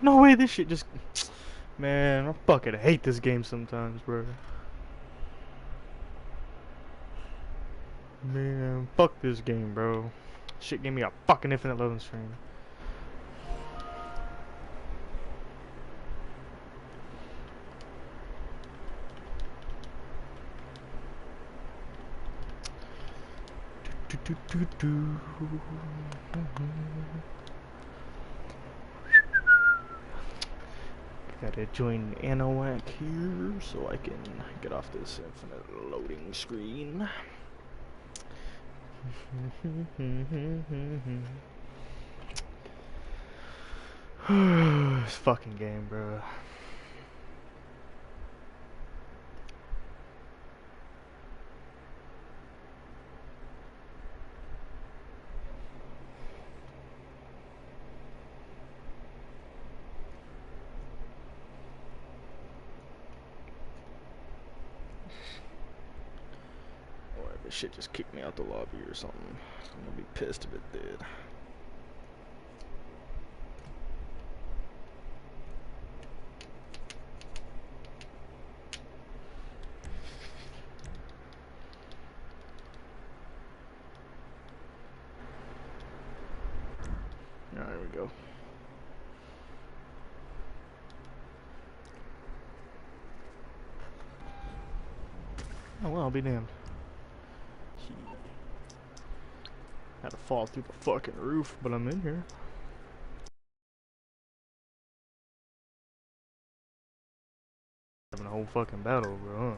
No way, this shit just... Man, I fucking hate this game sometimes, bro. Man, fuck this game, bro. Shit gave me a fucking infinite loading screen. Gotta join Anahuac here so I can get off this infinite loading screen. This fucking game, bro. This shit just kicked me out the lobby or something. I'm gonna be pissed if it did. Alright, there we go. Oh well, I'll be damned. Had to fall through the fucking roof, but I'm in here. Having a whole fucking battle, bro. Huh?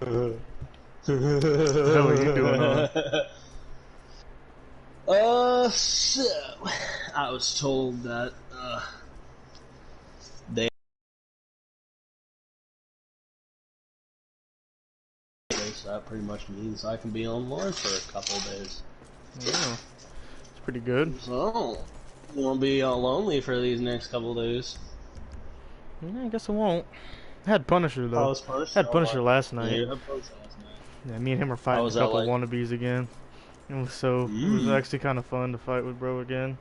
What the hell are you doing on? So I was told that they so that pretty much means I can be online for a couple of days. Yeah, it's pretty good. So won't be lonely for these next couple of days. Yeah, I guess I won't. I had Punisher though. I was Punisher. I had Punisher last night. Yeah, you had Punisher last night. Yeah, me and him were fighting a couple wannabes again. It was actually kind of fun to fight with bro again.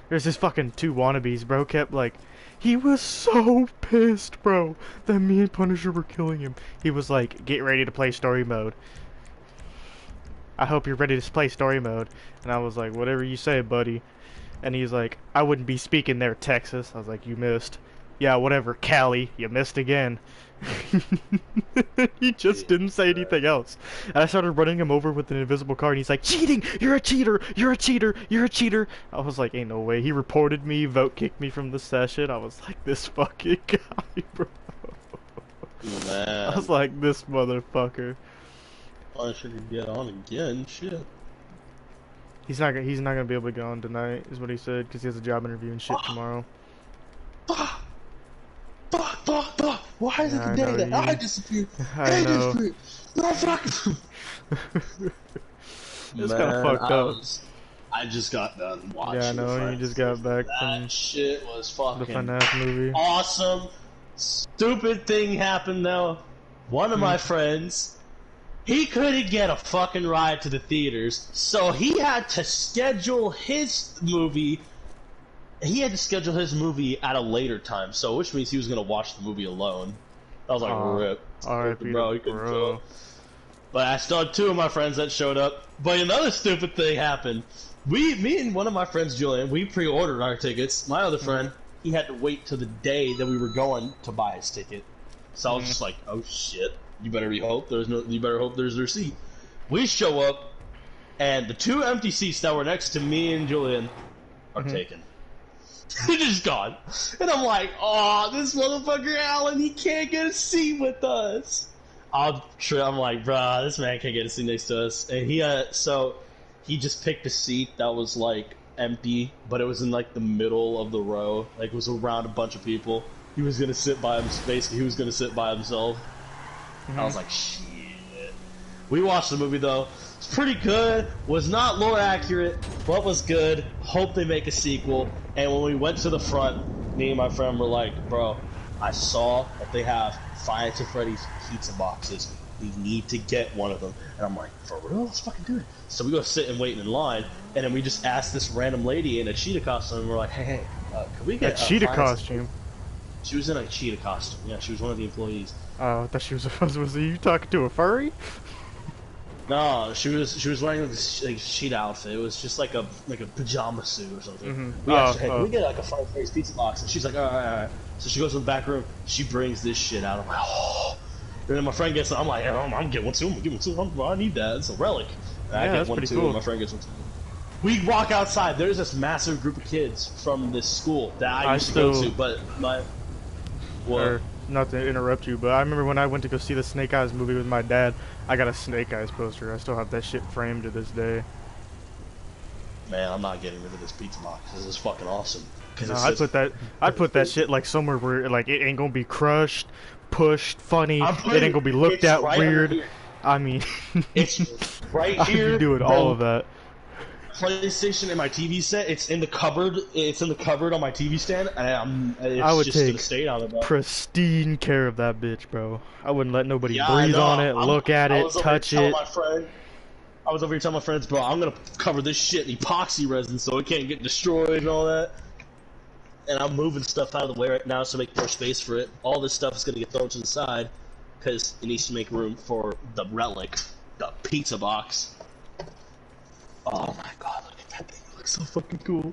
There's this fucking two wannabes, bro. Kept like, he was so pissed, bro, that me and Punisher were killing him. He was like, get ready to play story mode. I hope you're ready to play story mode. And I was like, whatever you say, buddy. And he's like, I wouldn't be speaking there, Texas. I was like, you missed. Yeah, whatever, Cali, you missed again. He just didn't say anything else. And I started running him over with an invisible card, and he's like, cheating! You're a cheater! You're a cheater! You're a cheater! I was like, ain't no way. He reported me, vote kicked me from the session. I was like, this fucking guy, bro. Man. I was like, this motherfucker. I should get on again, shit. He's not gonna be able to get on tonight, is what he said, because he has a job interview and shit tomorrow. Fuck! Why is it the day that I disappeared? I know. No, fuck! It's kind of fucked up. I just got done watching. Yeah, I know. You just got back from that shit was fucking the FNAF movie. Awesome. Stupid thing happened though. One of my friends, he couldn't get a fucking ride to the theaters, so he had to schedule his movie. He had to schedule his movie at a later time, so which means he was gonna watch the movie alone. I was like, rip. R.I.P. Bro, he couldn't show up. But I still had two of my friends that showed up. But another stupid thing happened. Me and one of my friends, Julian, we pre-ordered our tickets. My other friend, he had to wait till the day that we were going to buy his ticket. So I was just like, oh shit, you better hope there's a receipt. We show up, and the two empty seats that were next to me and Julian are taken. They're just gone. And I'm like, oh, this motherfucker Alan, he can't get a seat with us. I'm like, bruh, this man can't get a seat next to us. And he just picked a seat that was like empty, but it was in like the middle of the row. Like it was around a bunch of people. He was gonna sit by himself. Basically, he was gonna sit by himself. I was like, shit. We watched the movie though. It's pretty good. Was not lore accurate, but was good. Hope they make a sequel. And when we went to the front, me and my friend were like, bro, I saw that they have Five Nights at Freddy's pizza boxes. We need to get one of them. And I'm like, for real? Let's fucking do it. So we go sit and wait in line, and then we just asked this random lady in a cheetah costume, and we're like, hey, could we get a cheetah costume? She was in a cheetah costume. Yeah, she was one of the employees. Oh, I thought she was you talking to a furry? No, she was wearing like a cheetah outfit. It was just like a pajama suit or something. Mm-hmm. We asked her, hey, can we get like a Five Nights pizza box? And she's like, all right. So she goes to the back room. She brings this shit out. I'm like, oh. And then my friend gets it. I'm like, I'm getting one too. I'm getting one too. I need that. It's a relic. And I get one too. Cool. And my friend gets one too. We walk outside. There's this massive group of kids from this school that I used to go to, but my what? Not to interrupt you, but I remember when I went to go see the Snake Eyes movie with my dad, I got a Snake Eyes poster. I still have that shit framed to this day. Man, I'm not getting rid of this pizza box. This is fucking awesome. No, I'd put that shit like somewhere where like it ain't gonna be crushed, pushed, funny. It ain't gonna be looked at right weird. I mean, it's right here. I'd be doing all of that. PlayStation and my TV set. It's in the cupboard. It's in the cupboard on my TV stand, and I would take pristine care of that bitch, bro. I wouldn't let nobody breathe on it, look at it, touch it. I was over here telling my friends, bro, I'm gonna cover this shit in epoxy resin so it can't get destroyed and all that. And I'm moving stuff out of the way right now to make more space for it. All this stuff is gonna get thrown to the side because it needs to make room for the relic, the pizza box. Oh my god, look at that thing. It looks so fucking cool.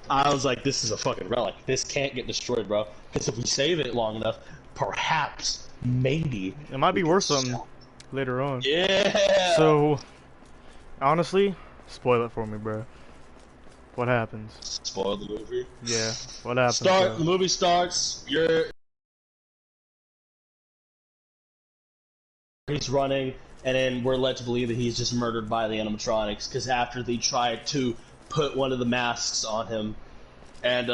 I was like, this is a fucking relic. This can't get destroyed, bro. Because if we save it long enough, perhaps, maybe... It might be worth something later on. Yeah! So, honestly, spoil it for me, bro. What happens? Spoil the movie? Yeah, what happens? The movie starts, he's running... And then we're led to believe that he's just murdered by the animatronics, because after they tried to put one of the masks on him, and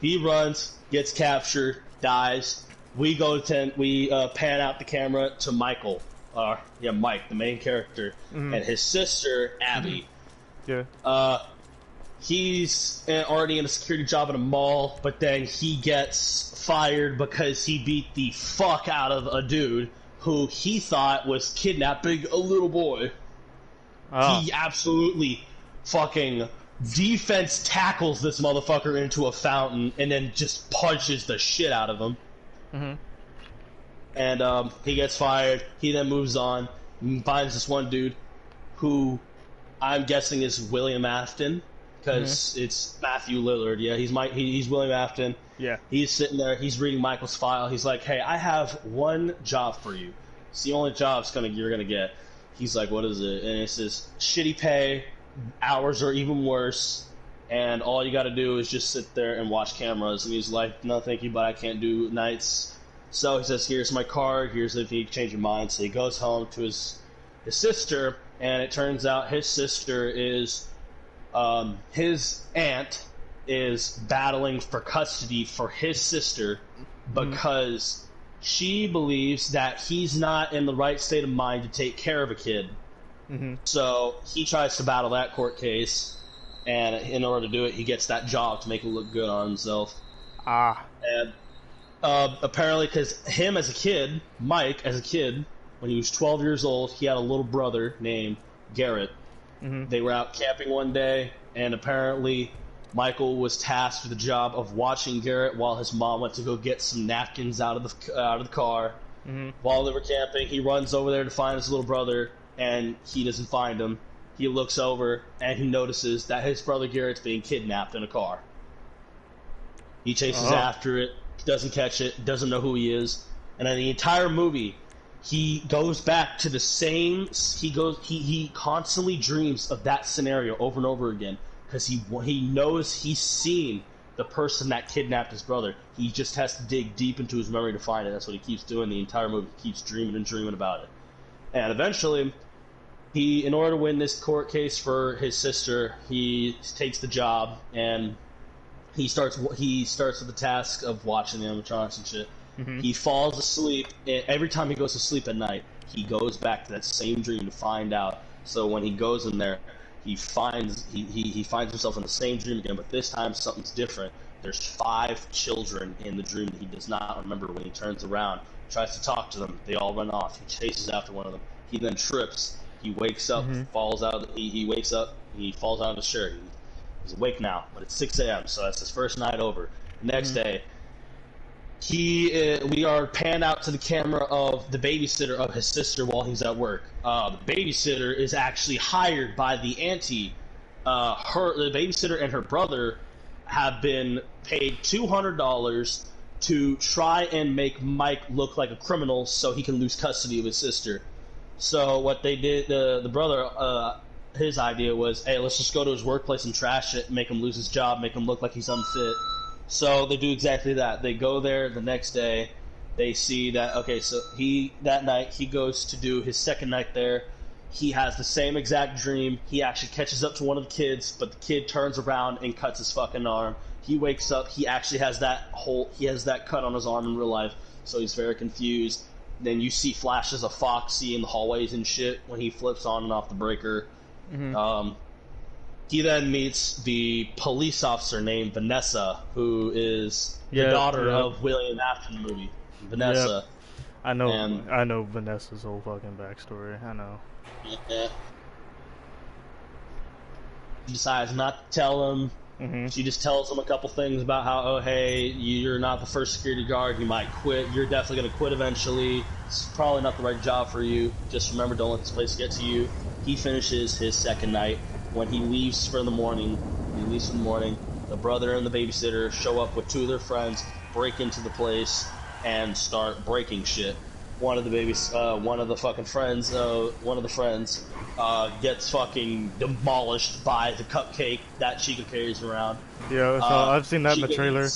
he runs, gets captured, dies. We pan out the camera to Michael, Mike, the main character, and his sister Abby. Yeah. He's already in a security job at a mall, but then he gets fired because he beat the fuck out of a dude who he thought was kidnapping a little boy. Oh. He absolutely fucking defense tackles this motherfucker into a fountain and then just punches the shit out of him. And he gets fired. He then moves on and finds this one dude who I'm guessing is William Afton, because it's Matthew Lillard. Yeah, he's William Afton. Yeah. He's sitting there, he's reading Michael's file. He's like, hey, I have one job for you. It's the only job you're gonna get. He's like, what is it? And it says, shitty pay, hours are even worse, and all you gotta do is just sit there and watch cameras. And he's like, no thank you, but I can't do nights. So he says, here's my card, here's if you change your mind. So he goes home to his sister, and it turns out his sister is, his aunt is battling for custody for his sister because she believes that he's not in the right state of mind to take care of a kid. So he tries to battle that court case, and in order to do it, he gets that job to make it look good on himself. And apparently, because him as a kid, Mike as a kid, when he was 12 years old, he had a little brother named Garrett. They were out camping one day, and apparently Michael was tasked with the job of watching Garrett while his mom went to go get some napkins out of the car. While they were camping, he runs over there to find his little brother, and he doesn't find him. He looks over, and he notices that his brother Garrett's being kidnapped in a car. He chases after it, doesn't catch it, doesn't know who he is, and in the entire movie, he goes back to the same. He constantly dreams of that scenario over and over again because he knows he's seen the person that kidnapped his brother. He just has to dig deep into his memory to find it. That's what he keeps doing the entire movie. He keeps dreaming and dreaming about it, and eventually, in order to win this court case for his sister, he takes the job and he starts with the task of watching the animatronics and shit. He falls asleep, and every time he goes to sleep at night, he goes back to that same dream to find out. So when he goes in there, he finds himself in the same dream again, but this time something's different. There's 5 children in the dream that he does not remember. When he turns around, tries to talk to them, they all run off. He chases after one of them. He then trips. He wakes up, falls out. He wakes up. He falls out of his chair. He's awake now, but it's 6 a.m. So that's his first night over. Next day, we are panned out to the camera of the babysitter of his sister while he's at work. The babysitter is actually hired by the auntie. The babysitter and her brother have been paid $200 to try and make Mike look like a criminal so he can lose custody of his sister. So what they did, the brother, his idea was, hey, let's just go to his workplace and trash it, make him lose his job, make him look like he's unfit. So they do exactly that. They go there the next day. They see that, okay, so that night, he goes to do his second night there. He has the same exact dream. He actually catches up to one of the kids, but the kid turns around and cuts his fucking arm. He wakes up. He actually has that cut on his arm in real life, so he's very confused. Then you see flashes of Foxy in the hallways and shit when he flips on and off the breaker. He then meets the police officer named Vanessa, who is the daughter of William Afton movie. Vanessa. Yep. I know Vanessa's whole fucking backstory. I know. Yeah. She decides not to tell him. She just tells him a couple things about how, oh, hey, you're not the first security guard. You might quit. You're definitely going to quit eventually. It's probably not the right job for you. Just remember, don't let this place get to you. He finishes his second night. When he leaves for the morning, the brother and the babysitter show up with 2 of their friends, break into the place, and start breaking shit. One of the friends gets fucking demolished by the cupcake that Chica carries around. Yeah, so I've seen that in the trailer.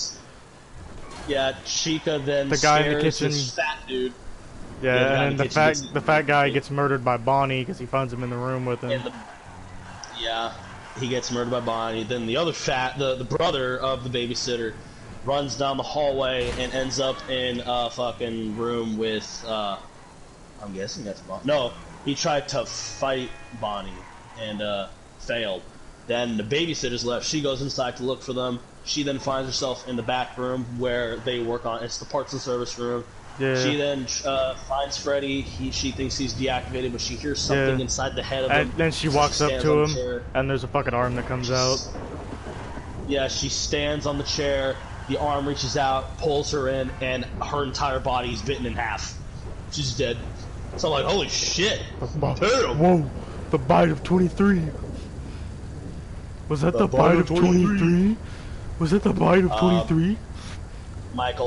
Chica then the guy in the kitchen, this fat dude. Yeah, and the fat guy gets murdered by Bonnie because he finds him in the room with him. He gets murdered by Bonnie. Then the other the brother of the babysitter, runs down the hallway and ends up in a fucking room with, I'm guessing that's Bonnie. No, he tried to fight Bonnie and failed. Then the babysitter's left. She goes inside to look for them. She then finds herself in the back room where they work on. It's the parts and service room. Yeah. She then finds Freddy. She thinks he's deactivated, but she hears something inside the head of him. And then she walks up to him, and there's a fucking arm that comes out. Yeah, she stands on the chair. The arm reaches out, pulls her in, and her entire body is bitten in half. She's dead. So I'm like, holy shit. Whoa, the bite of 23. Was that the bite of 23? Was that the bite of 23? Mike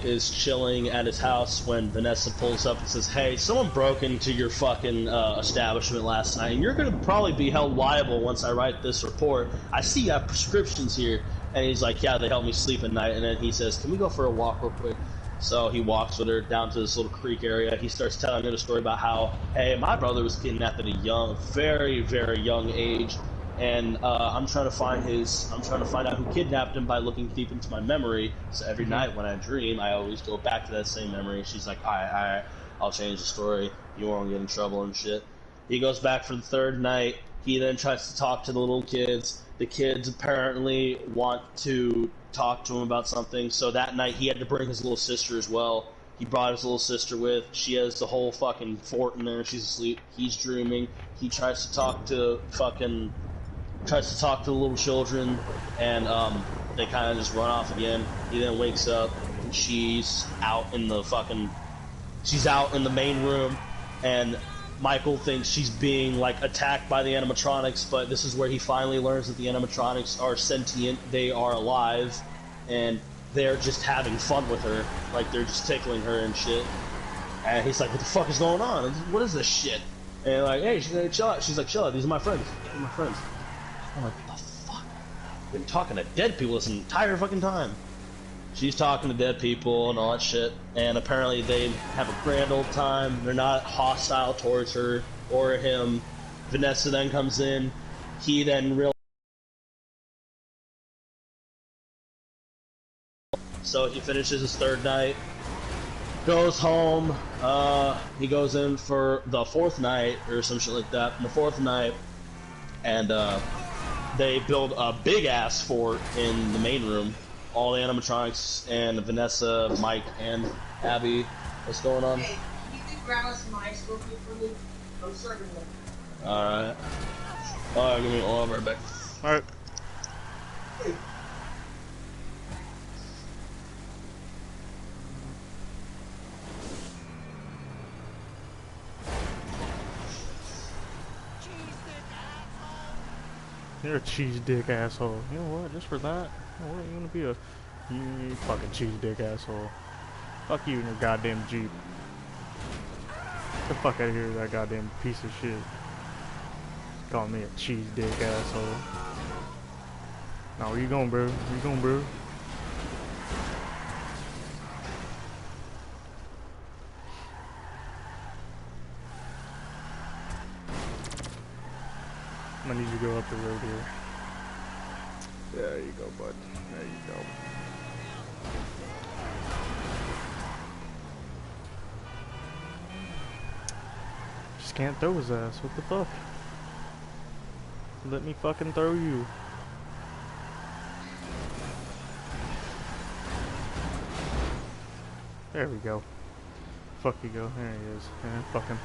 is chilling at his house when Vanessa pulls up and says, hey, someone broke into your fucking establishment last night, and you're going to probably be held liable once I write this report. I see you have prescriptions here. And he's like, yeah, they help me sleep at night. And then he says, can we go for a walk real quick? So he walks with her down to this little creek area. He starts telling her the story about how, hey, my brother was kidnapped at a very, very young age. And I'm trying to find out who kidnapped him by looking deep into my memory. So every night when I dream, I always go back to that same memory. She's like, all right, I'll change the story. You won't get in trouble and shit. He goes back for the third night. He then tries to talk to the little kids. The kids apparently want to talk to him about something. So that night he had to bring his little sister as well. He brought his little sister with. She has the whole fucking fort in there. She's asleep. He's dreaming. He tries to talk to the little children, and they kind of just run off again. He then wakes up, and she's out in the main room, and Michael thinks she's being like attacked by the animatronics, but this is where he finally learns that the animatronics are sentient, they are alive, and they're just having fun with her, like they're just tickling her and shit. And he's like, what the fuck is going on? What is this shit? And like, hey, she's like, chill out. She's like, chill out, these are my friends. These are my friends. I'm like, what the fuck? I've been talking to dead people this entire fucking time. She's talking to dead people and all that shit, and apparently they have a grand old time. They're not hostile towards her. or him. Vanessa then comes in. He then realizes. So he finishes his third night, goes home. He goes in for the fourth night or some shit like that. And the fourth night, and they build a big ass fort in the main room. All the animatronics and Vanessa, Mike, and Abby. What's going on? Hey, you can grab us some ice real quick for me? I'm serving them. Alright. Alright, give me all right back. Alright. You're a cheese dick asshole. You know what? Just for that, you know what? You wanna be a you fucking cheese dick asshole. Fuck you and your goddamn Jeep. Get the fuck out of here, that goddamn piece of shit. Calling me a cheese dick asshole. Now where you going, bro? Where you going, bro? I'm gonna need you to go up the road here. There you go, bud. There you go. Just can't throw his ass. What the fuck? Let me fucking throw you. There we go. Fuck you go. There he is. Yeah, fuck him.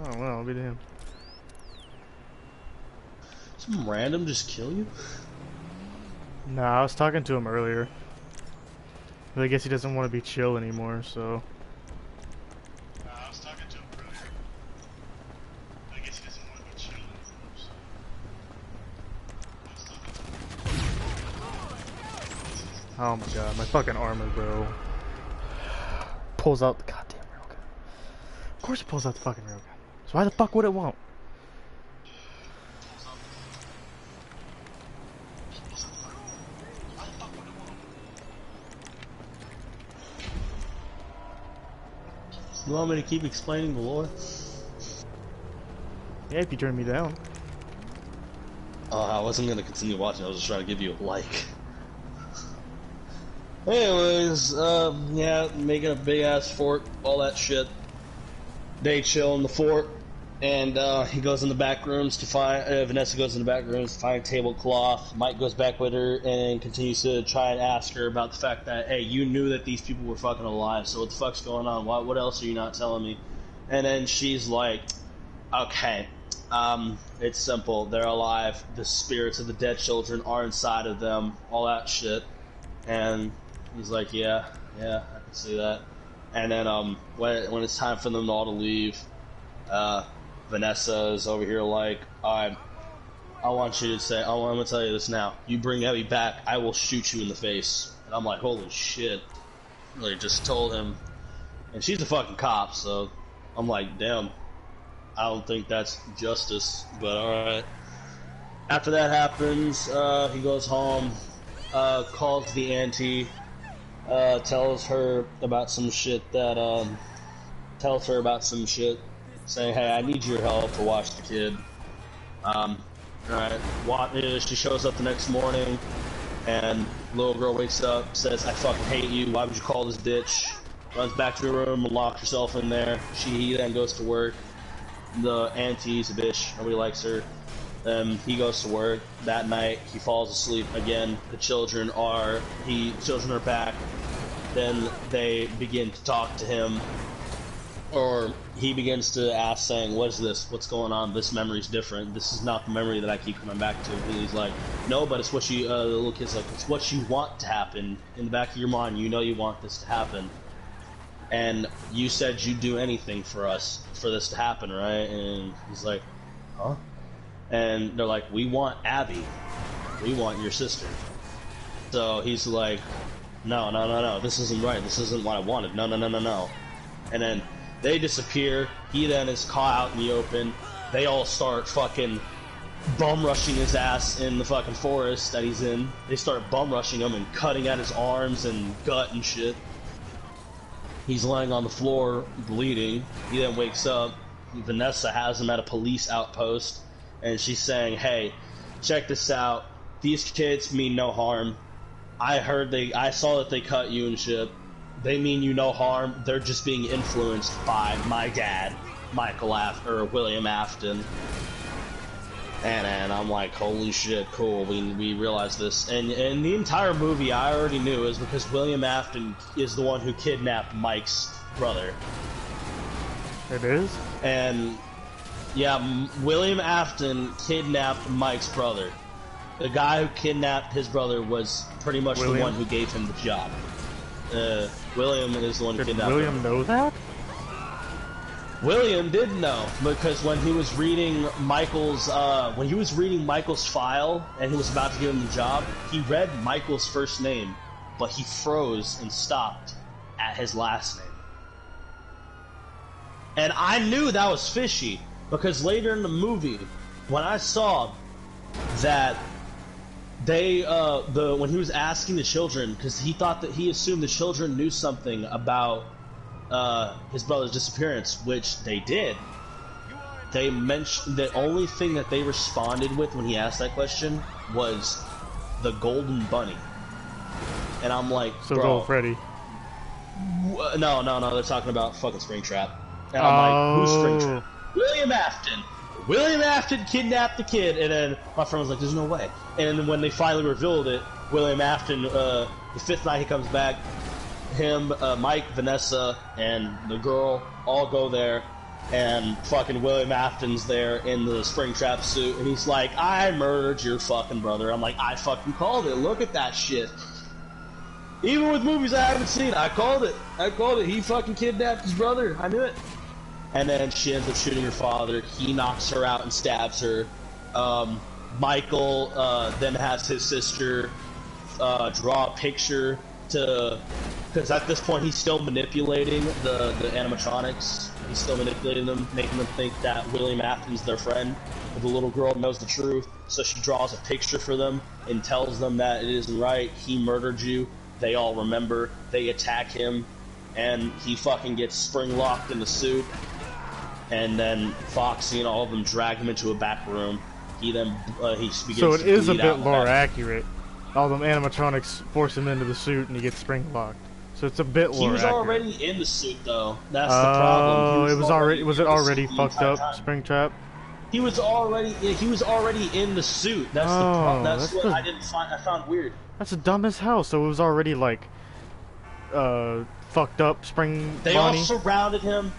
Oh well, I'll be damned. Some random just kill you? Nah, I was talking to him earlier. But I guess he doesn't want to be chill anymore, so. I was talking to him earlier. I guess he doesn't want to be chill anymore, so. Oh my god, my fucking armor, bro. Pulls out the goddamn railgun. Of course it pulls out the fucking railgun. So why the fuck would it won't? You want me to keep explaining the lore? Yeah, if you turn me down. I wasn't gonna continue watching, I was just trying to give you a like. Anyways, yeah, making a big ass fort, all that shit. they chill in the fort, and he goes in the back rooms to find. Vanessa goes in the back rooms to find a tablecloth. Mike goes back with her and continues to try and ask her about the fact that, hey, you knew that these people were fucking alive, so what the fuck's going on? What else are you not telling me? And then she's like, okay, it's simple. They're alive. The spirits of the dead children are inside of them. All that shit. And he's like, yeah, I can see that. And then when it's time for them all to leave, Vanessa is over here like, I want you to say, I'm going to tell you this now. You bring Abby back, I will shoot you in the face. And I'm like, holy shit. Really just told him. And she's a fucking cop, so I'm like, damn. I don't think that's justice, but alright. After that happens, he goes home, calls the auntie, tells her about some shit saying, hey, I need your help to watch the kid. Alright, she shows up the next morning, and little girl wakes up, says, I fucking hate you, why would you call this bitch? Runs back to her room, locks herself in there. He then goes to work. The auntie's a bitch, nobody likes her. He goes to work. That night, he falls asleep again. The children are back. Then they begin to talk to him, or he begins to ask, saying, what is this? What's going on? This memory's different. This is not the memory that I keep coming back to. And he's like, no, but it's what you, the little kid's like, it's what you want to happen. In the back of your mind, you know you want this to happen. And you said you'd do anything for us, for this to happen, right? And he's like, huh? And they're like, we want Abby. We want your sister. So he's like, no, this isn't right. This isn't what I wanted. No. And then they disappear. He then is caught out in the open. They all start fucking bum rushing his ass in the fucking forest that he's in. They start bum rushing him and cutting at his arms and gut and shit. He's laying on the floor, bleeding. He then wakes up. Vanessa has him at a police outpost, and she's saying, hey, check this out. These kids mean no harm. I saw that they cut you and shit. They mean you no harm. They're just being influenced by my dad, William Afton. And I'm like, holy shit, cool, we realized this. And the entire movie I already knew is because William Afton is the one who kidnapped Mike's brother. It is? And, yeah, William Afton kidnapped Mike's brother. The guy who kidnapped his brother was pretty much the one who gave him the job. William is the one who kidnapped him. Did William know that? William did know, because when he was reading Michael's file and he was about to give him the job, he read Michael's first name, but he froze and stopped at his last name. And I knew that was fishy, because later in the movie, when I saw that when he was asking the children, because he assumed the children knew something about his brother's disappearance, which they did. They mentioned the only thing that they responded with when he asked that question was the golden bunny. And I'm like, so bro, Gold Freddy. No, they're talking about fucking Springtrap. And I'm like, who's Springtrap? William Afton. William Afton kidnapped the kid, and then my friend was like, there's no way. And then when they finally revealed it, William Afton, the fifth night he comes back, him, Mike, Vanessa, and the girl all go there, and fucking William Afton's there in the Springtrap suit, and he's like, I murdered your fucking brother. I'm like, I fucking called it. Look at that shit. Even with movies I haven't seen, I called it. He fucking kidnapped his brother. I knew it. And then she ends up shooting her father. He knocks her out and stabs her. Michael then has his sister draw a picture because at this point he's still manipulating the animatronics. He's still manipulating them, making them think that William Afton's their friend. But the little girl knows the truth, so she draws a picture for them and tells them that it isn't right. He murdered you. They all remember. They attack him, and he fucking gets spring-locked in the suit. And then Foxy and all of them drag him into a back room. He then he begins to bleed out. So it is a bit lore accurate. All them animatronics force him into the suit, and he gets spring-locked. So it's a bit He was accurate. already in the suit, though. That's the problem. Oh, it was already. Was it in the already suit the fucked entire up, time. Springtrap? He was already in the suit. That's Oh, that's that's what the- I didn't find. I found weird. That's dumb as hell. So it was already like, fucked up Spring They Bonnie. all surrounded him.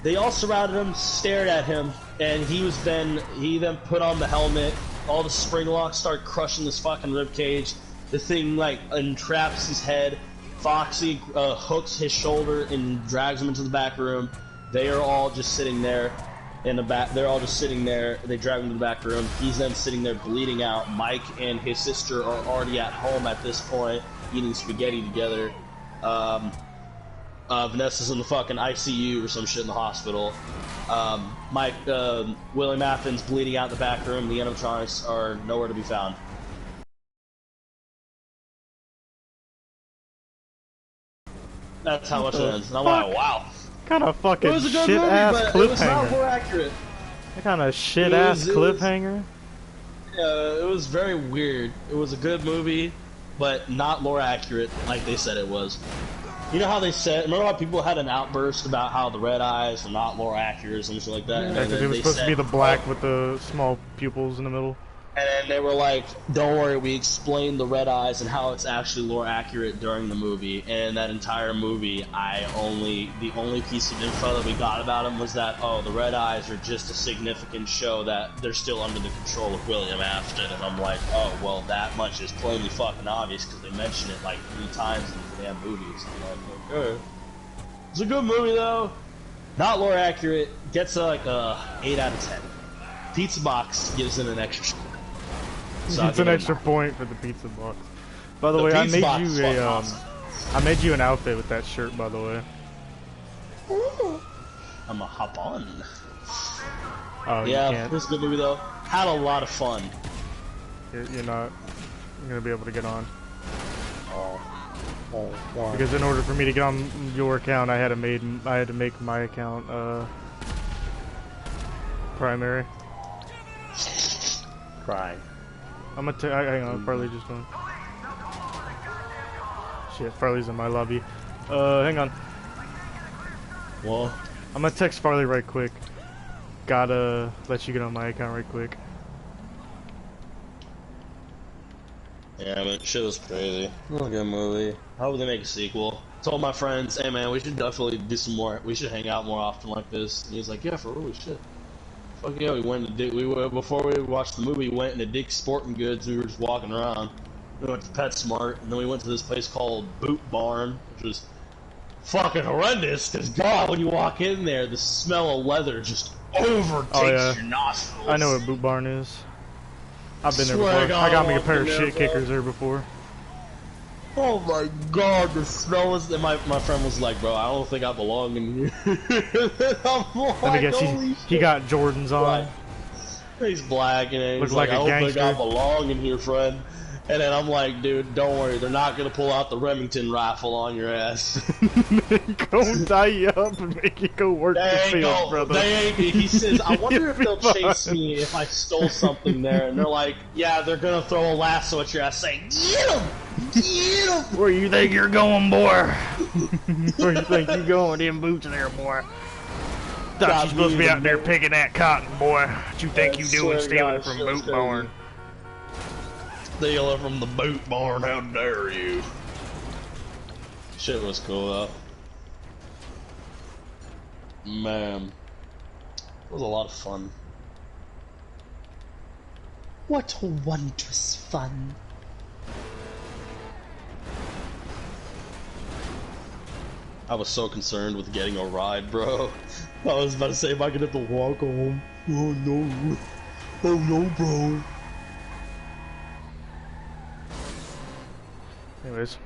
They all surrounded him, stared at him, and he then put on the helmet. All the spring locks start crushing this fucking rib cage. The thing like entraps his head. Foxy hooks his shoulder and drags him into the back room. They are all just sitting there in the back. They're all just sitting there. They drag him to the back room. He's then sitting there bleeding out. Mike and his sister are already at home at this point, eating spaghetti together. Vanessa's in the fucking ICU or some shit in the hospital. William Afton's bleeding out in the back room. The animatronics are nowhere to be found. That's how much it ends. And I'm like, wow. Kind of fucking It was a good shit movie, ass but it was not cliffhanger. more accurate. That kind of shit ass It was- cliffhanger. It was very weird. It was a good movie, but not more accurate like they said it was. You know how they said? Remember how people had an outburst about how the red eyes are not more accurate or something like that? And Yeah, then 'cause it was they supposed to be said, the black with the small pupils in the middle. And then they were like, "Don't worry, we explained the red eyes and how it's actually more accurate during the movie." And that entire movie, the only piece of info that we got about him was that the red eyes are just a significant show that they're still under the control of William Afton. And I'm like, oh well, that much is plainly fucking obvious because they mention it like 3 times in the damn movies. I'm like, okay. It's a good movie though, not lore accurate. Gets like a 8 out of 10. Pizza Box gives it an extra score. So It's an extra point for the pizza box. By the way, I Pizza made Box you is a fucking awesome. I made you an outfit with that shirt. By the way. I'm gonna hop on. Oh, you Yeah, can't. this is a good movie though. Had a lot of fun. You're not gonna be able to get on Oh, why? because in order for me to get on your account, I had to make my account primary. Crying. I'm gonna hang on. Farley just joined. Shit, Farley's in my lobby. Hang on. Well, I'm gonna text Farley right quick. Gotta let you get on my account right quick. yeah, but shit was crazy. It was a good movie. I hope they make a sequel. Told my friends, hey man, we should definitely do some more. We should hang out more often like this. And he's like, yeah, for real, shit. Fuck yeah, we went to before we watched the movie, we went into Dick's Sporting Goods. We were just walking around. We went to PetSmart, and then we went to this place called Boot Barn, which was fucking horrendous. Cause God, when you walk in there, the smell of leather just overtakes your nostrils. I know what Boot Barn is. I've been there Swear to before. God, I got me a walked pair in of there, shit bro. kickers there before. Oh my God, the smell was. And my friend was like, "Bro, I don't think I belong in here." I'm like, Let me guess, holy he shit. got Jordans on. He's black and Looked he's like like, a "I don't think I gangster." belong in here, friend." And then I'm like, "Dude, don't worry, they're not gonna pull out the Remington rifle on your ass." Go tie you up and make you go work the They ain't field, go. brother. They ain't. He says, "I wonder if they'll You'll be chase fine. me if I stole something there." And they're like, "Yeah, they're gonna throw a lasso at your ass, saying, get him, get him." Where you think you're going, boy? Where you think you going? Them boots there, boy. Thought Got you supposed to me be in out the there boot. picking that cotton, boy. What you think you swear doing to stealing God, from shit was Boot Barn? Stealing from the Boot Barn, how dare you? Shit was cool though. Man, it was a lot of fun. What wondrous fun. I was so concerned with getting a ride, bro. I was about to say if I could have to walk home. Oh no. Oh no, bro. Anyways.